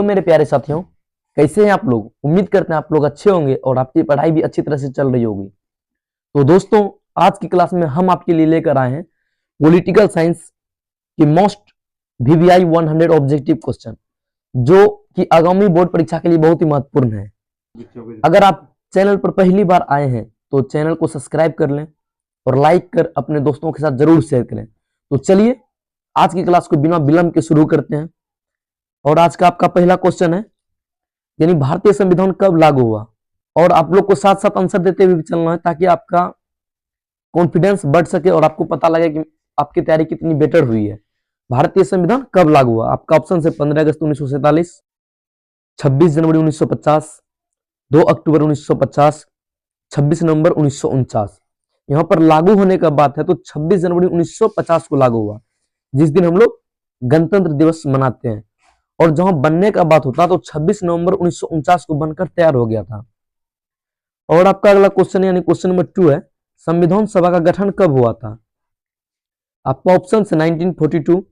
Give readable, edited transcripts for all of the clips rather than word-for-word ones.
Hello मेरे प्यारे साथियों, कैसे हैं आप लोग। उम्मीद करते हैं आप लोग अच्छे होंगे और आपकी पढ़ाई भी अच्छी तरह से चल रही होगी। तो दोस्तों, आज की क्लास में हम आपके लिए लेकर आए हैं पॉलिटिकल साइंस की मोस्ट VVI 100 ऑब्जेक्टिव क्वेश्चन, जो कि आगामी बोर्ड परीक्षा के लिए बहुत ही महत्वपूर्ण है। अगर आप चैनल पर पहली बार आए हैं तो चैनल को सब्सक्राइब कर लें और लाइक कर अपने दोस्तों के साथ जरूर शेयर करें। तो चलिए आज की क्लास को बिना विलंब के शुरू करते हैं। और आज का आपका पहला क्वेश्चन है, यानी भारतीय संविधान कब लागू हुआ। और आप लोग को साथ साथ आंसर देते हुए भी चलना है ताकि आपका कॉन्फिडेंस बढ़ सके और आपको पता लगे कि आपकी तैयारी कितनी बेटर हुई है। भारतीय संविधान कब लागू हुआ? आपका ऑप्शन है 15 अगस्त 1947, 26 जनवरी 1950, 2 अक्टूबर 1950, 26 नवंबर 1949। यहाँ पर लागू होने का बात है तो 26 जनवरी 1950 को लागू हुआ, जिस दिन हम लोग गणतंत्र दिवस मनाते हैं। और जहां बनने का बात होता तो 26 नवंबर 1949 को बनकर तैयार हो गया था। और आपका अगला क्वेश्चन यानी क्वेश्चन नंबर 2 है, संविधान सभा का गठन कब हुआ था? आपका ऑप्शन है 1942,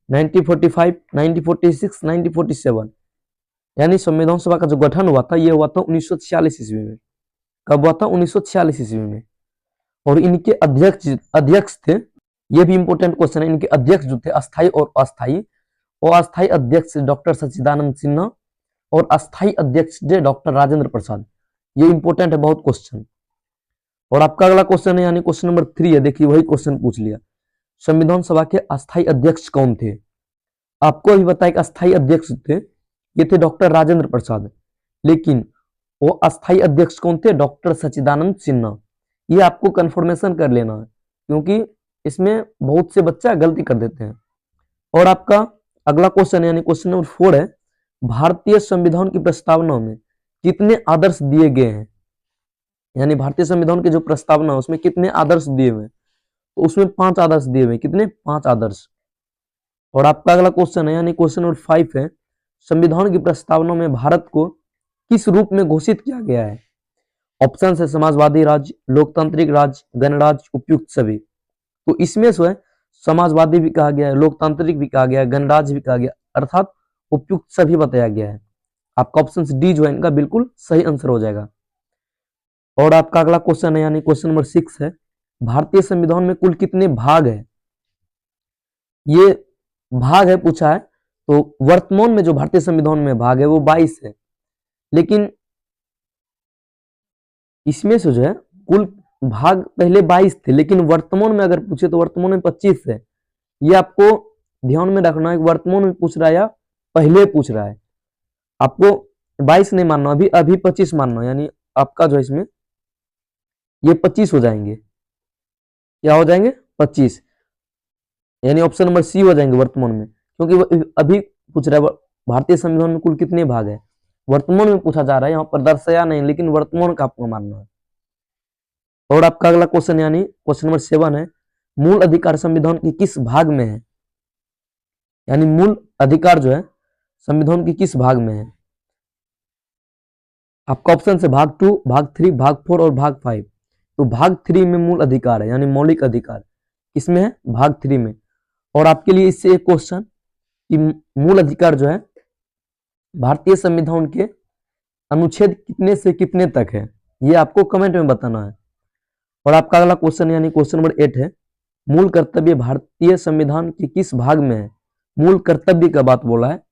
1945, 1946, 1947। यानी संविधान सभा का जो गठन हुआ था यह हुआ था 1946 ईस्वी में। कब हुआ था? 1946 ईस्वी में। और इनके अध्यक्ष थे, ये भी इंपॉर्टेंट क्वेश्चन है, इनके अध्यक्ष जो थे अस्थायी और अस्थायी, और अस्थायी अध्यक्ष डॉक्टर सच्चिदानंद सिन्हा और अस्थायी अध्यक्ष डॉक्टर राजेंद्र प्रसाद। ये इंपॉर्टेंट है बहुत क्वेश्चन। और आपका अगला क्वेश्चन है यानी क्वेश्चन नंबर 3 है, देखिए वही क्वेश्चन पूछ लिया, संविधान सभा के अस्थायी अध्यक्ष कौन थे? आपको अभी बताया कि अस्थायी अध्यक्ष थे, ये थे डॉक्टर राजेंद्र प्रसाद, लेकिन वो अस्थायी अध्यक्ष कौन थे? डॉक्टर सच्चिदानंद सिन्हा। ये आपको कंफर्मेशन कर लेना है क्योंकि इसमें बहुत से बच्चा गलती कर देते हैं। और आपका अगला क्वेश्चन यानी क्वेश्चन नंबर 4 है, भारतीय संविधान की प्रस्तावना में कितने आदर्श दिए गए हैं? यानी भारतीय संविधान की जो प्रस्तावना है उसमें कितने आदर्श दिए हुए हैं? तो उसमें 5 आदर्श दिए हुए हैं। कितने? 5 आदर्श। और आपका अगला क्वेश्चन है यानी क्वेश्चन नंबर 5 है, संविधान की प्रस्तावना में भारत को किस रूप में घोषित किया गया है? ऑप्शन है समाजवादी राज्य, लोकतांत्रिक राज्य, गणराज्य, उपयुक्त सभी। तो इसमें जो है समाजवादी भी कहा गया है, लोकतांत्रिक भी कहा गया है, गणराज्य भी कहा गया, अर्थात उपयुक्त सभी बताया गया है। आपका ऑप्शन डी जो है इनका बिल्कुल सही आंसर हो जाएगा। और आपका अगला क्वेश्चन है यानी क्वेश्चन नंबर 6 है, भारतीय संविधान में कुल कितने भाग है? ये भाग है पूछा है, तो वर्तमान में जो भारतीय संविधान में भाग है वो 22 है, लेकिन इसमें से जो है कुल भाग पहले 22 थे, लेकिन वर्तमान में अगर पूछे तो वर्तमान में 25 है। ये आपको ध्यान में रखना है, वर्तमान में पूछ रहा है या पहले पूछ रहा है। आपको 22 नहीं मानना, अभी 25 मानना, यानी आपका जो है इसमें ये 25 हो जाएंगे। क्या हो जाएंगे? 25, यानी ऑप्शन नंबर सी हो जाएंगे वर्तमान में, क्योंकि अभी पूछ रहा है भारतीय संविधान में कुल कितने भाग है, वर्तमान में पूछा जा रहा है, यहाँ पर दर्शाया नहीं, लेकिन वर्तमान का आपको मानना है। और आपका अगला क्वेश्चन यानी क्वेश्चन नंबर 7 है, मूल अधिकार संविधान के किस भाग में है? यानी मूल अधिकार जो है संविधान के किस भाग में है? आपका ऑप्शन है भाग 2, भाग 3, भाग 4 और भाग 5। तो भाग 3 में मूल अधिकार है, यानी मौलिक अधिकार किसमें है? भाग 3 में। और आपके लिए इससे एक क्वेश्चन कि मूल अधिकार जो है भारतीय संविधान के अनुच्छेद कितने से कितने तक है, ये आपको कमेंट में बताना है। और आपका अगला क्वेश्चन यानी क्वेश्चन नंबर 8 है, मूल कर्तव्य भारतीय संविधान के किस भाग में है? मूल कर्तव्य का बात बोला है,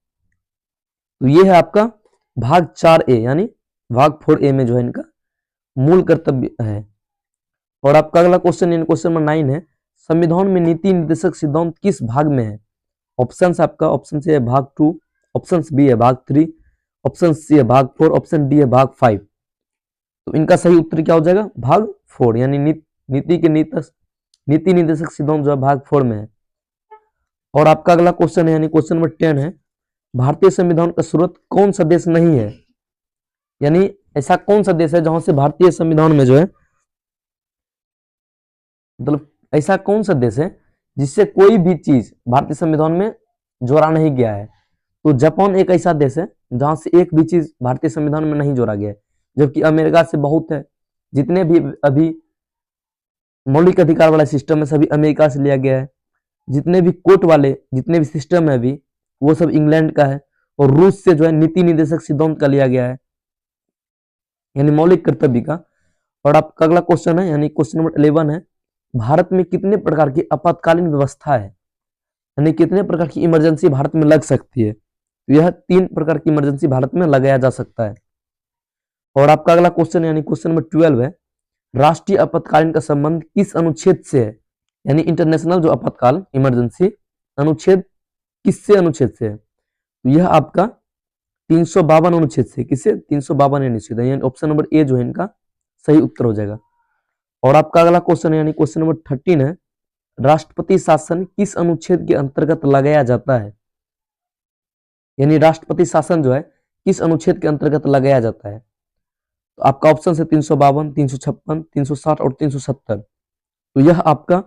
तो ये है आपका भाग 4A, यानी भाग 4A में जो है इनका मूल कर्तव्य है। और आपका अगला क्वेश्चन यानी क्वेश्चन नंबर 9 है, संविधान में नीति निर्देशक सिद्धांत किस भाग में है? ऑप्शन आपका ऑप्शन से है भाग 2, ऑप्शन बी है भाग 3, ऑप्शन सी है भाग 4, ऑप्शन डी है भाग 5। तो इनका सही उत्तर क्या हो जाएगा? भाग 4, यानी नीति निर्देशक सिद्धांत जो है भाग 4 में है। और आपका अगला क्वेश्चन है यानी क्वेश्चन नंबर 10 है, भारतीय संविधान का स्रोत कौन सा देश नहीं है? यानी ऐसा कौन सा देश है जहां से भारतीय संविधान में जो है, मतलब ऐसा कौन सा देश है जिससे कोई भी चीज भारतीय संविधान में जोड़ा नहीं गया है? तो जापान एक ऐसा देश है जहां से एक भी चीज भारतीय संविधान में नहीं जोड़ा गया है, जबकि अमेरिका से बहुत है। जितने भी अभी मौलिक अधिकार वाला सिस्टम है सभी अमेरिका से लिया गया है। जितने भी कोर्ट वाले जितने भी सिस्टम है अभी वो सब इंग्लैंड का है, और रूस से जो है नीति निर्देशक सिद्धांत का लिया गया है, यानी मौलिक कर्तव्य का। और आपका अगला क्वेश्चन है, यानी क्वेश्चन नंबर 11 है, भारत में कितने प्रकार की आपातकालीन व्यवस्था है, यानी कितने प्रकार की इमरजेंसी भारत में लग सकती है। तो यह 3 प्रकार की इमरजेंसी भारत में लगाया जा सकता है। और आपका अगला क्वेश्चन है, यानी क्वेश्चन नंबर 12 है, राष्ट्रीय आपातकालीन का संबंध किस अनुच्छेद से है, यानी इंटरनेशनल जो आपातकाल इमरजेंसी अनुच्छेद किससे अनुच्छेद से है। तो यह आपका 352 अनुच्छेद से, किससे, 352 अनुच्छेद है, यानी ऑप्शन नंबर ए जो है इनका सही उत्तर हो जाएगा। और आपका अगला क्वेश्चन है, यानी क्वेश्चन नंबर 13 है, राष्ट्रपति शासन किस अनुच्छेद के अंतर्गत लगाया जाता है, यानी राष्ट्रपति शासन जो है किस अनुच्छेद के अंतर्गत लगाया जाता है। तो आपका ऑप्शन है 352, 356, 360 और 370। तो यह आपका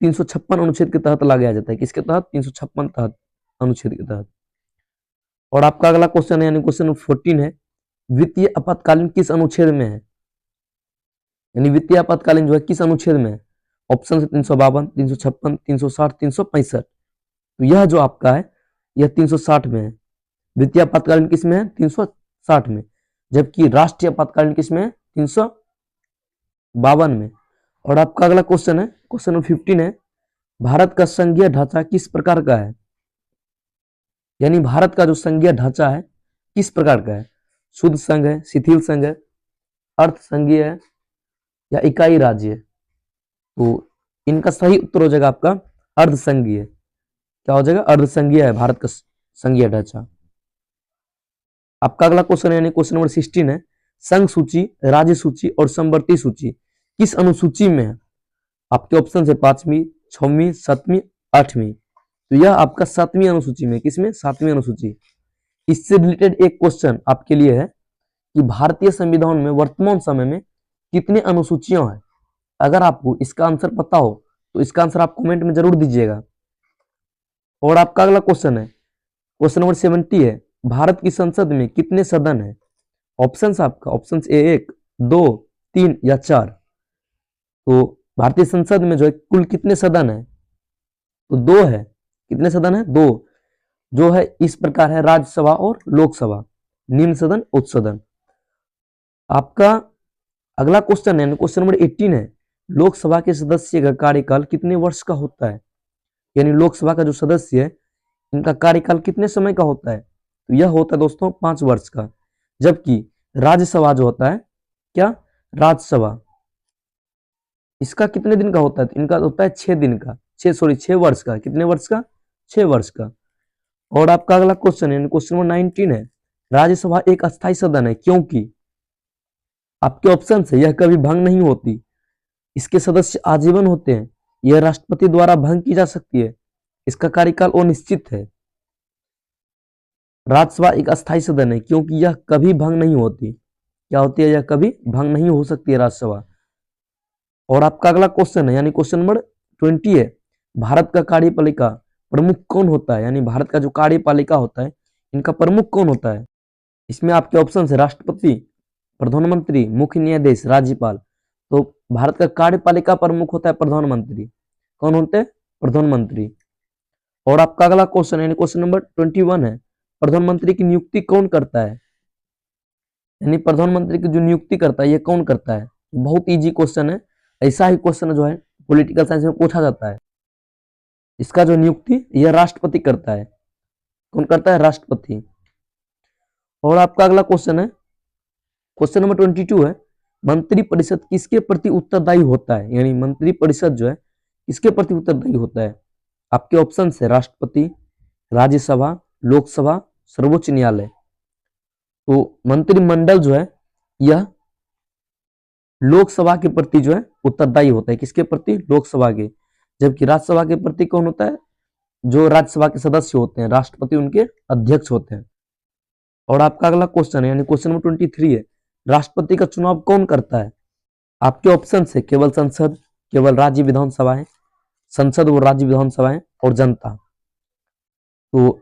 356 अनुच्छेद के तहत लगाया जाता है, किसके तहत, 356 तहत अनुच्छेद के तहत। और आपका अगला क्वेश्चन है, यानी क्वेश्चन नंबर 14 है, वित्तीय आपातकालीन किस अनुच्छेद में है, यानी वित्तीय आपातकालीन जो है किस अनुच्छेद में है। ऑप्शन है 352, 356, 360, 365। तो यह जो आपका है यह 360 में है। वित्तीय आपातकालीन किस में है, 360 में, जबकि राष्ट्रीय आपातकालीन किस में है, 352 में। और आपका अगला क्वेश्चन है, क्वेश्चन नंबर 15 है, भारत का संघीय ढांचा किस प्रकार का है, यानी भारत का जो संघीय ढांचा है किस प्रकार का है। शुद्ध संघ है, शिथिल संघ है, अर्ध संघीय है या इकाई राज्य है। तो इनका सही उत्तर हो जाएगा आपका अर्ध संघीय। क्या हो जाएगा, अर्ध संघीय है भारत का संघीय ढांचा। आपका अगला क्वेश्चन है, यानी क्वेश्चन नंबर 16 है, संघ सूची, राज्य सूची और समवर्ती सूची किस अनुसूची में है। आपके ऑप्शन है 5वीं, 6वीं, 7वीं, 8वीं। तो यह आपका 7वीं अनुसूची में, किसमें, 7वीं अनुसूची। इससे रिलेटेड एक क्वेश्चन आपके लिए है कि भारतीय संविधान में वर्तमान समय में कितने अनुसूचियां हैं। अगर आपको इसका आंसर पता हो तो इसका आंसर आप कमेंट में जरूर दीजिएगा। और आपका अगला क्वेश्चन है, क्वेश्चन नंबर 70 है, भारत की संसद में कितने सदन है। ऑप्शन आपका ऑप्शन ए 1, 2, 3 या 4। तो भारतीय संसद में जो है कुल कितने सदन है, तो 2 है। कितने सदन है, 2, जो है इस प्रकार है, राज्यसभा और लोकसभा, निम्न सदन, उच्च सदन। आपका अगला क्वेश्चन है, क्वेश्चन नंबर 18 है, लोकसभा के सदस्य का कार्यकाल कितने वर्ष का होता है, यानी लोकसभा का जो सदस्य है इनका कार्यकाल कितने समय का होता है। तो यह होता है दोस्तों 5 वर्ष का। जबकि राज्यसभा जो होता है, क्या, राज्यसभा, इसका कितने दिन का होता है, इनका होता है 6 दिन का, 6 वर्ष का। कितने वर्ष का, 6 वर्ष का। और आपका अगला क्वेश्चन है, क्वेश्चन नंबर 19 है, राज्यसभा एक अस्थायी सदन है क्योंकि। आपके ऑप्शन से यह कभी भंग नहीं होती, इसके सदस्य आजीवन होते हैं, यह राष्ट्रपति द्वारा भंग की जा सकती है, इसका कार्यकाल अनिश्चित है। राज्यसभा एक अस्थायी सदन है क्योंकि यह कभी भंग नहीं होती। क्या होती है, यह कभी भंग नहीं हो सकती है राज्यसभा। और आपका अगला क्वेश्चन है, यानी क्वेश्चन नंबर 20 है, भारत का कार्यपालिका प्रमुख कौन होता है, यानी भारत का जो कार्यपालिका होता है इनका प्रमुख कौन होता है। इसमें आपके ऑप्शन है राष्ट्रपति, प्रधानमंत्री, मुख्य न्यायाधीश, राज्यपाल। तो भारत का कार्यपालिका प्रमुख होता है प्रधानमंत्री। कौन होते हैं, प्रधानमंत्री। और आपका अगला क्वेश्चन है, क्वेश्चन नंबर 21 है, प्रधानमंत्री की नियुक्ति कौन करता है, यानी प्रधानमंत्री की जो नियुक्ति करता है ये कौन करता है। बहुत इजी क्वेश्चन है, ऐसा ही क्वेश्चन जो है पॉलिटिकल साइंस में पूछा जाता है। इसका जो नियुक्ति यह राष्ट्रपति करता है। कौन करता है, राष्ट्रपति। और आपका अगला क्वेश्चन है, क्वेश्चन नंबर 22 है, मंत्रिपरिषद किसके प्रति उत्तरदायी होता है, यानी मंत्रिपरिषद जो है किसके प्रति उत्तरदायी होता है। आपके ऑप्शन है राष्ट्रपति, राज्यसभा, लोकसभा, सर्वोच्च न्यायालय। तो मंत्रिमंडल जो है यह लोकसभा के प्रति जो है उत्तरदायी होता है, किसके प्रति, लोकसभा के। जबकि राज्यसभा के प्रति कौन होता है, जो राज्यसभा के सदस्य होते हैं, राष्ट्रपति उनके अध्यक्ष होते हैं। और आपका अगला क्वेश्चन है, यानी क्वेश्चन नंबर 23 है, राष्ट्रपति का चुनाव कौन करता है। आपके ऑप्शन है केवल संसद, केवल राज्य विधानसभाएं, संसद व राज्य विधानसभाएं और जनता। तो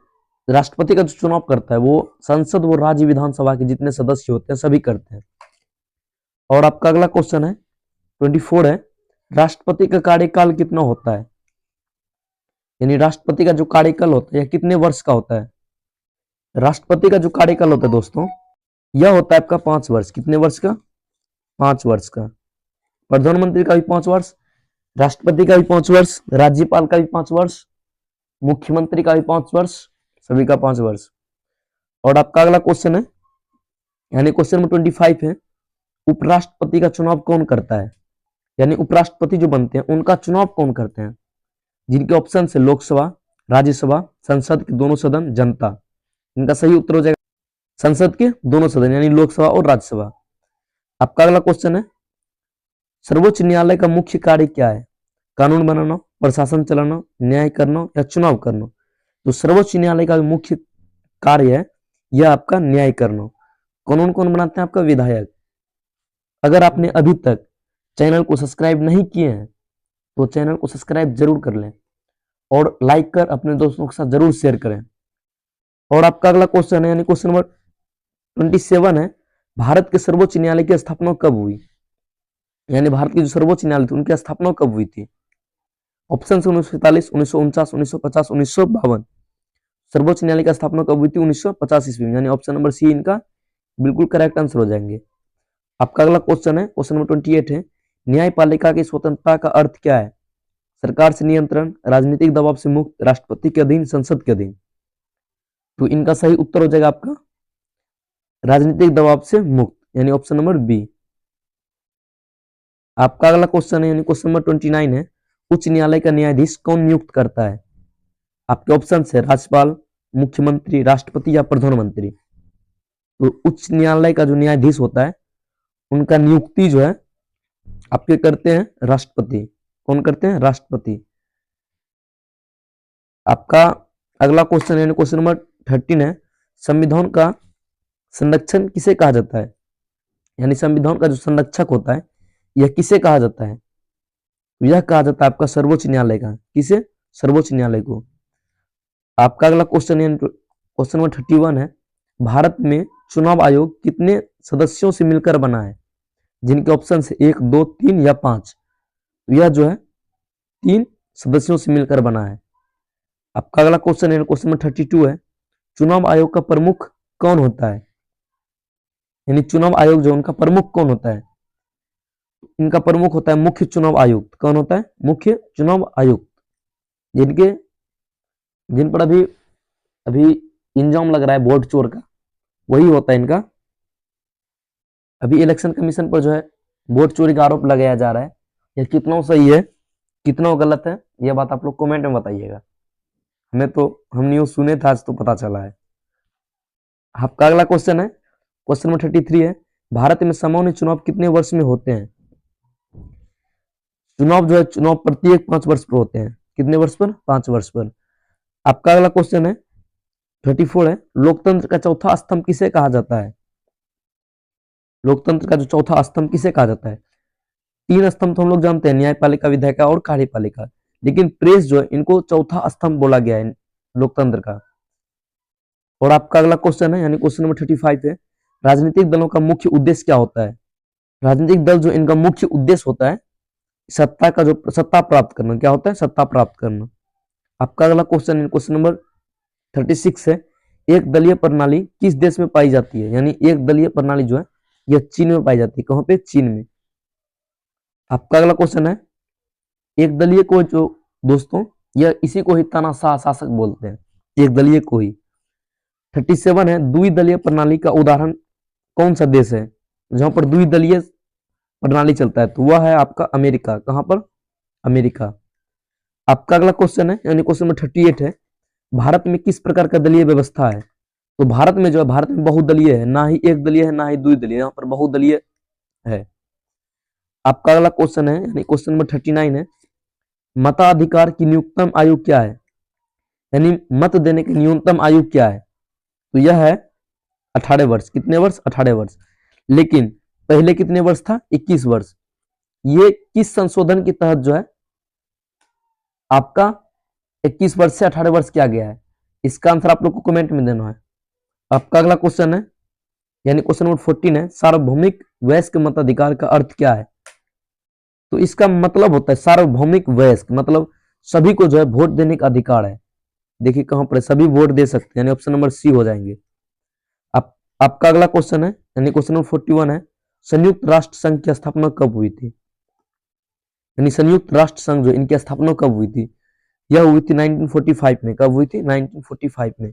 राष्ट्रपति का जो चुनाव करता है वो संसद व राज्य विधानसभा के जितने सदस्य होते हैं सभी करते हैं। और आपका अगला क्वेश्चन है 24 है, राष्ट्रपति का कार्यकाल कितना होता है, यानी राष्ट्रपति का जो कार्यकाल होता है यह कितने वर्ष का होता है। राष्ट्रपति का जो कार्यकाल होता है दोस्तों, यह होता है आपका 5 वर्ष। कितने वर्ष का? 5 वर्ष का। प्रधानमंत्री का भी 5 वर्ष, राष्ट्रपति का भी 5 वर्ष, राज्यपाल का भी 5 वर्ष, मुख्यमंत्री का भी 5 वर्ष, सभी का 5 वर्ष। और आपका अगला क्वेश्चन है, यानी क्वेश्चन नंबर 25 है, उपराष्ट्रपति का चुनाव कौन करता है? यानी उपराष्ट्रपति जो बनते हैं उनका चुनाव कौन करते हैं? जिनके ऑप्शन है लोकसभा, राज्यसभा, संसद के दोनों सदन, जनता। इनका सही उत्तर हो जाएगा संसद के दोनों सदन, यानी लोकसभा और राज्यसभा। आपका अगला क्वेश्चन है, सर्वोच्च न्यायालय का मुख्य कार्य क्या है? कानून बनाना, प्रशासन चलाना, न्याय करना या चुनाव करना? तो सर्वोच्च न्यायालय का मुख्य कार्य है यह आपका न्याय करना। कानून कौन बनाते हैं? आपका विधायक। अगर आपने अभी तक चैनल को सब्सक्राइब नहीं किए हैं तो चैनल को सब्सक्राइब जरूर कर लें और लाइक कर अपने दोस्तों के साथ जरूर शेयर करें। और आपका अगला क्वेश्चन है, यानी क्वेश्चन नंबर 27 है, भारत के सर्वोच्च न्यायालय की स्थापना कब हुई? यानी भारत की जो सर्वोच्च न्यायालय थी उनकी स्थापना कब हुई थी? ऑप्शन 1947, 1949, 1950, 1952। सर्वोच्च न्यायालय की स्थापना कब हुई थी? 1950 ईस्वी में, यानी ऑप्शन नंबर सी इनका बिल्कुल करेक्ट आंसर हो जाएंगे। आपका अगला क्वेश्चन है, क्वेश्चन नंबर 28 है, न्यायपालिका की स्वतंत्रता का अर्थ क्या है? सरकार से नियंत्रण, राजनीतिक दबाव से मुक्त, राष्ट्रपति के अधीन, संसद के अधीन। तो इनका सही उत्तर हो जाएगा आपका राजनीतिक दबाव से मुक्त, यानी ऑप्शन नंबर बी। आपका अगला क्वेश्चन है, यानी क्वेश्चन नंबर 29 है, उच्च न्यायालय का न्यायाधीश कौन नियुक्त करता है? आपके ऑप्शन है राज्यपाल, मुख्यमंत्री, राष्ट्रपति या प्रधानमंत्री। तो उच्च न्यायालय का जो न्यायाधीश होता है उनका नियुक्ति जो है आपके करते हैं राष्ट्रपति। कौन करते हैं? राष्ट्रपति। आपका अगला क्वेश्चन यानी क्वेश्चन नंबर 13 है, संविधान का संरक्षण किसे कहा जाता है? यानी संविधान का जो संरक्षक होता है यह किसे कहा जाता है? तो यह कहा जाता है आपका सर्वोच्च न्यायालय का। किसे? सर्वोच्च न्यायालय को। आपका अगला क्वेश्चन यानी क्वेश्चन नंबर 31 है, भारत में चुनाव आयोग कितने सदस्यों से मिलकर बना है? जिनके ऑप्शन है 1, 2, 3 या 5। तो यह जो है 3 सदस्यों से मिलकर बना है। आपका अगला क्वेश्चन है क्वेश्चन नंबर 32 है, चुनाव आयोग का प्रमुख कौन होता है? यानी चुनाव आयोग जो उनका प्रमुख कौन होता है? इनका प्रमुख होता है मुख्य चुनाव आयुक्त। कौन होता है? मुख्य चुनाव आयुक्त। जिन पर अभी इंजाम लग रहा है वोट चोर का, वही होता है इनका। अभी इलेक्शन कमीशन पर जो है वोट चोरी का आरोप लगाया जा रहा है, यह कितना सही है कितना गलत है यह बात आप लोग कमेंट में बताइएगा। हम न्यूज सुने थे, आज तो पता चला है। आपका अगला क्वेश्चन है क्वेश्चन नंबर 33 है, भारत में सामान्य चुनाव कितने वर्ष में होते हैं? चुनाव प्रत्येक 5 वर्ष पर होते हैं। कितने वर्ष पर? 5 वर्ष पर। आपका अगला क्वेश्चन है 34 है, लोकतंत्र का चौथा स्तंभ किसे कहा जाता है? लोकतंत्र का जो चौथा स्तंभ किसे कहा जाता है? 3 स्तंभ तो हम लोग जानते हैं, न्यायपालिका, विधायिका और कार्यपालिका, लेकिन प्रेस जो है इनको चौथा स्तंभ बोला गया है लोकतंत्र का। और आपका अगला क्वेश्चन है यानी क्वेश्चन नंबर 35 है, राजनीतिक दलों का मुख्य उद्देश्य क्या होता है? राजनीतिक दल जो इनका मुख्य उद्देश्य होता है सत्ता प्राप्त करना। क्या होता है? सत्ता प्राप्त करना। आपका अगला क्वेश्चन क्वेश्चन नंबर 36 है, एक दलीय प्रणाली किस देश में पाई जाती है? यानी एक दलीय प्रणाली जो है यह चीन में पाई जाती है। कहां पे? चीन में। आपका अगला क्वेश्चन है, एक दलीय को जो दोस्तों यह इसी को ही तानाशाह शासक बोलते हैं, एक दलीय को ही। 37 है, द्विदलीय प्रणाली का उदाहरण कौन सा देश है जहां पर द्विदलीय प्रणाली चलता है? तो वह है आपका अमेरिका। कहां पर? अमेरिका। आपका अगला क्वेश्चन है यानी क्वेश्चन नंबर 38 है, भारत में किस प्रकार का दलीय व्यवस्था है? तो भारत में जो है भारत में बहुदलीय है, ना ही एक दलीय है ना ही द्विदलीय, यहाँ पर बहुदलीय है। आपका अगला क्वेश्चन है यानी क्वेश्चन नंबर 39 है, मताधिकार की न्यूनतम आयु क्या है? यानी मत देने की न्यूनतम आयु क्या है? तो यह है 18 वर्ष। कितने वर्ष? 18 वर्ष। लेकिन पहले कितने वर्ष था? 21 वर्ष। ये किस संशोधन के तहत जो है आपका 21 वर्ष से 18 वर्ष किया गया है? इसका आंसर आप लोग को कमेंट में देना है। आपका अगला क्वेश्चन है यानी क्वेश्चन नंबर 14 है, सार्वभौमिक वयस्क मताधिकार का अर्थ क्या है? तो इसका मतलब होता है सार्वभौमिक वयस्क, मतलब सभी को जो है वोट देने का अधिकार है। देखिए कहां पर है, सभी वोट दे सकते हैं, यानी ऑप्शन नंबर सी हो जाएंगे। आप आपका अगला क्वेश्चन है, यानी क्वेश्चन नंबर 41 है, संयुक्त राष्ट्र संघ की स्थापना कब हुई थी? यानी संयुक्त राष्ट्र संघ जो इनकी स्थापना कब हुई थी? यह हुई थी 1945 में। कब हुई थी? 1945 में।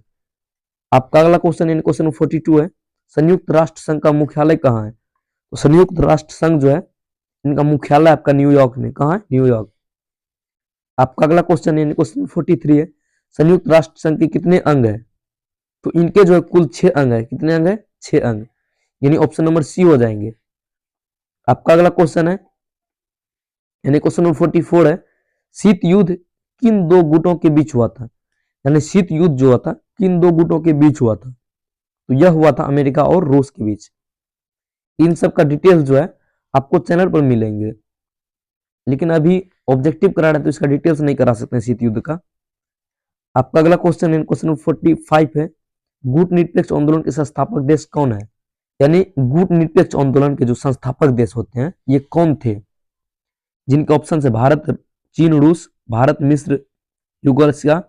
आपका अगला क्वेश्चन यानी क्वेश्चन नंबर 42 है, संयुक्त राष्ट्र संघ का मुख्यालय कहाँ है? तो संयुक्त राष्ट्र संघ जो है इनका मुख्यालय आपका न्यूयॉर्क में। कहाँ है? न्यूयॉर्क। आपका अगला क्वेश्चन यानी क्वेश्चन 43 है, संयुक्त राष्ट्र संघ के कितने अंग है? तो इनके जो है कुल 6 अंग है। कितने अंग है? 6 अंग, यानी ऑप्शन नंबर सी हो जाएंगे। आपका अगला क्वेश्चन है यानी क्वेश्चन नंबर 44 है, शीत युद्ध किन दो गुटों के बीच हुआ था? यानी शीत युद्ध जो हुआ था किन दो गुटों के बीच हुआ था? तो यह हुआ था अमेरिका और रूस के बीच। इन सब का डिटेल्स जो है आपको चैनल पर मिलेंगे, लेकिन अभी ऑब्जेक्टिव करा रहे हैं तो इसका डिटेल्स नहीं करा सकते हैं शीत युद्ध का। आपका अगला क्वेश्चन है क्वेश्चन 45 है, गुट निरपेक्ष आंदोलन के संस्थापक देश कौन है? यानी गुट निरपेक्ष आंदोलन के जो संस्थापक देश होते हैं ये कौन थे? जिनके ऑप्शन है भारत, चीन, रूस, भारत, मिस्र, यूगोस्लाविया,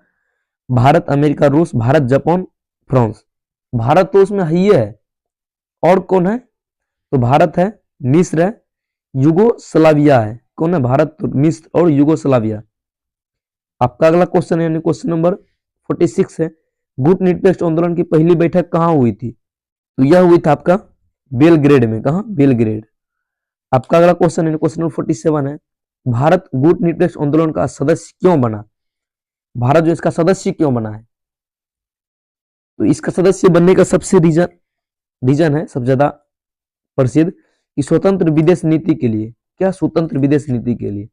भारत, अमेरिका, रूस, भारत, जापान, फ्रांस। भारत तो उसमें ही है, और कौन है? तो भारत है, मिस्र है, यूगोस्लाविया है। कौन है? भारत, मिस्र और यूगोस्लाविया। आपका अगला क्वेश्चन है यानी क्वेश्चन नंबर 46 है, गुट निरपेक्ष आंदोलन की पहली बैठक कहाँ हुई थी? तो यह हुई था आपका बेलग्रेड में। कहाँ? बेलग्रेड। आपका अगला क्वेश्चन है क्वेश्चन नंबर 47 है, भारत गुट निरपेक्ष आंदोलन का सदस्य क्यों बना? भारत जो इसका सदस्य क्यों बना है? तो इसका सदस्य बनने का सबसे रीजन है सबसे ज्यादा प्रसिद्ध कि स्वतंत्र विदेश नीति के लिए। क्या? स्वतंत्र विदेश नीति के लिए।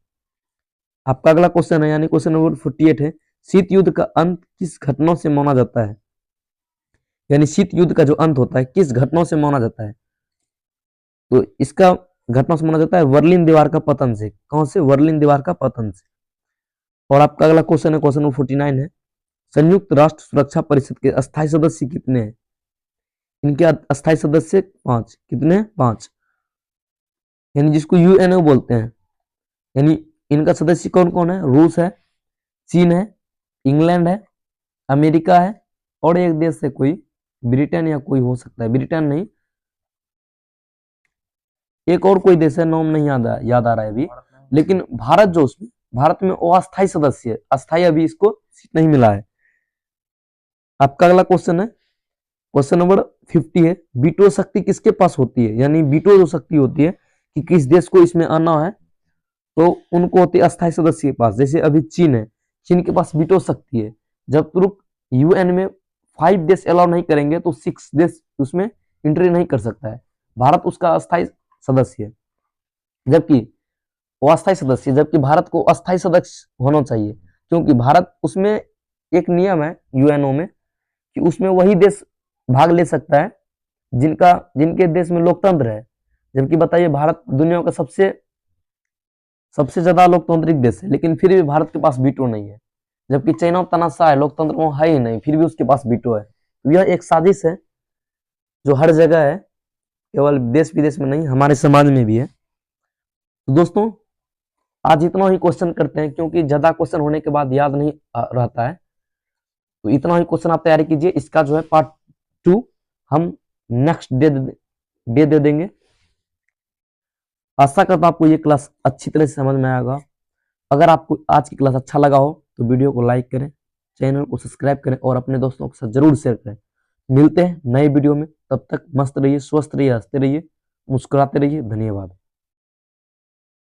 आपका अगला क्वेश्चन है यानी क्वेश्चन नंबर 48 है, शीत युद्ध का अंत किस घटना से माना जाता है? यानी शीत युद्ध का जो अंत होता है किस घटना से माना जाता है? तो इसका घटना से माना जाता है बर्लिन दीवार का पतन से। कौन से? बर्लिन दीवार का पतन से। और आपका अगला क्वेश्चन है क्वेश्चन नंबर 49 है, संयुक्त राष्ट्र सुरक्षा परिषद के अस्थायी सदस्य कितने हैं? इनके अस्थायी सदस्य 5। कितने? 5, यानी जिसको यूएनओ बोलते हैं। यानी इनका सदस्य कौन कौन है? रूस है, चीन है, इंग्लैंड है, अमेरिका है, और एक देश है कोई, ब्रिटेन या कोई हो सकता है, ब्रिटेन नहीं, एक और कोई देश है, नाम नहीं याद आ रहा है अभी, लेकिन भारत जो उसमें, भारत में वो अस्थायी सदस्य है, अस्थायी अभी इसको सीट नहीं मिला है। आपका अगला क्वेश्चन है क्वेश्चन नंबर 50 है, वीटो शक्ति किसके पास होती है? यानी वीटो जो शक्ति होती है कि किस देश को इसमें आना है, तो उनको होती है अस्थायी सदस्य के पास। जैसे अभी चीन है, चीन के पास वीटो शक्ति है, जब तक यूएन में 5 देश अलाउ नहीं करेंगे तो 6 देश उसमें एंट्री नहीं कर सकता है। भारत उसका अस्थायी सदस्य है, जबकि वो अस्थायी सदस्य, जबकि भारत को अस्थायी सदस्य होना चाहिए, क्योंकि भारत उसमें एक नियम है यूएनओ में कि उसमें वही देश भाग ले सकता है जिनके देश में लोकतंत्र है। जबकि बताइए भारत दुनिया का सबसे ज्यादा लोकतांत्रिक देश है, लेकिन फिर भी भारत के पास वीटो नहीं है। जबकि चाइना तानाशाह है, लोकतंत्र वहां है ही नहीं, फिर भी उसके पास वीटो है। तो यह एक साजिश है जो हर जगह है, केवल देश विदेश में नहीं, हमारे समाज में भी है। तो दोस्तों आज इतना ही क्वेश्चन करते हैं, क्योंकि ज्यादा क्वेश्चन होने के बाद याद नहीं रहता है। तो इतना ही क्वेश्चन आप तैयारी कीजिए। इसका जो है पार्ट 2 हम नेक्स्ट डे दे देंगे। आशा करता हूं आपको ये क्लास अच्छी तरह से समझ में आएगा। अगर आपको आज की क्लास अच्छा लगा हो तो वीडियो को लाइक करें, चैनल को सब्सक्राइब करें और अपने दोस्तों के साथ जरूर शेयर करें। मिलते हैं नए वीडियो में, तब तक मस्त रहिए, स्वस्थ रहिए, हंसते रहिए, मुस्कुराते रहिए। धन्यवाद।